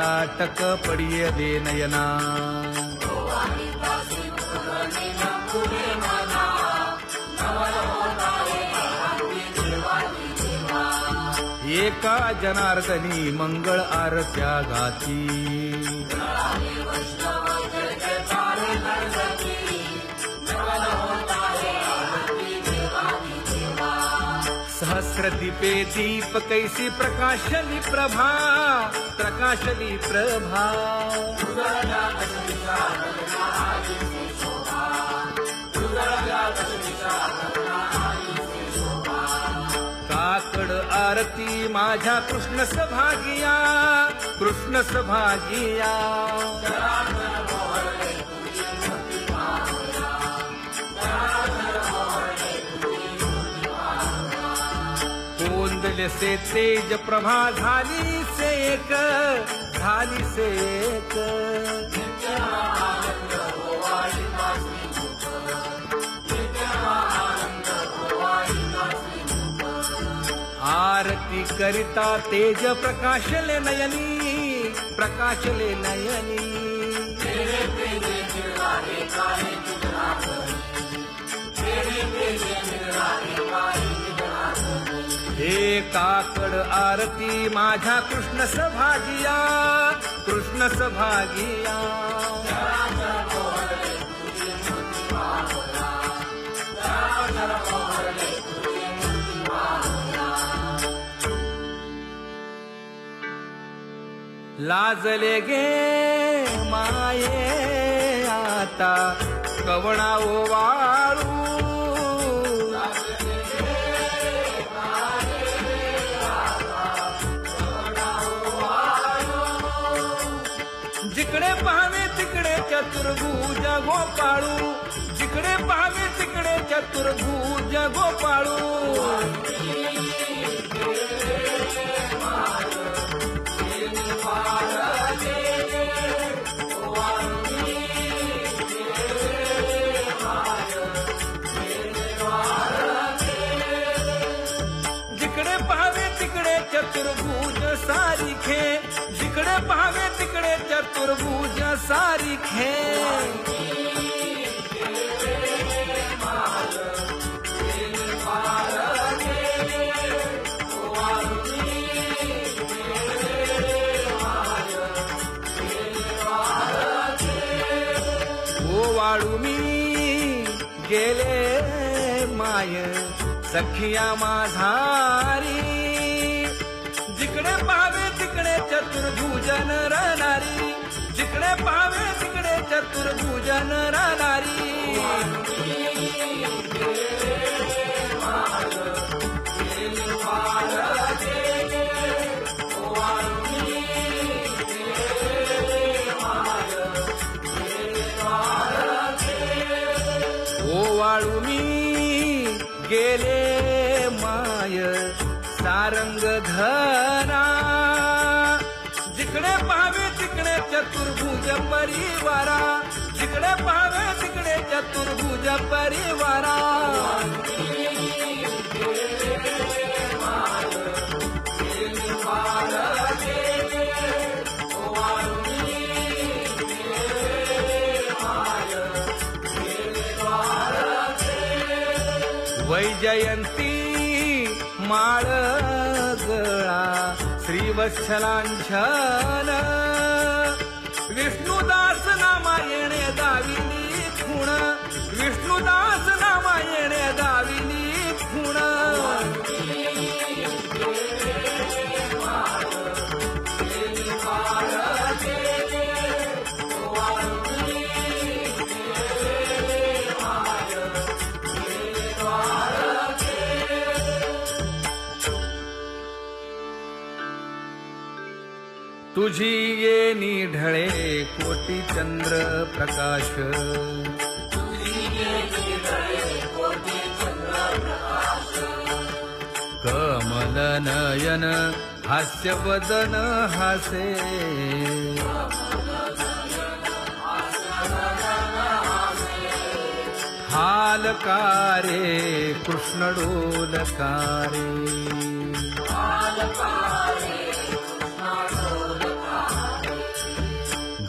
ताटक पडिय दे नयना एका जनार्दनी मंगळ आरत्या गाती सहस्र दीपे दीप कैसी प्रकाशली प्रभा प्रकाशली प्रभा काकड आरती माझ्या कृष्ण सभागिया कृष्ण सभागिया कोंदले से तेज प्रभा झाली से एक झाली से एक आरती करिता तेज प्रकाशले नयनी प्रकाशले नयनी हे काकड आरती माझ्या कृष्ण सभागिया कृष्ण सभागिया लाजले गे माये आता कवणा ओवाळू जिकडे पाहावे तिकडे चतुर्भुज गोपाळू जिकडे पाहावे तिकडे चतुर्भुज गोपाळू जिकडे पाहावे तिकडे चतुर्भुज सारिखे जिकडे पाहावे तिकडे चतुर्भुज सारिखे ओवाळू मी गेले माय सखिया माझारी जिकडे पाहावे तिकडे चतुर्भुज नरनारी जिकडे पाहावे तिकडे चतुर्भुज नरनारी ओवाळू मी गेले माय सारंग धरा जिकडे पाहावे तिकडे चतुर्भुज परिवारा जिकडे पाहावे तिकडे चतुर्भुज परिवारा वैजयंती माळ गळा श्रीवत्सलांछन विष्णुदास नामायणे दाविनी खूण विष्णुदास नामायणे दाविनी खूण तुझी येनी ढळे कोटी चंद्र प्रकाश कमल नयन हास्य वदन हासे हालकारे कृष्ण डोलकारे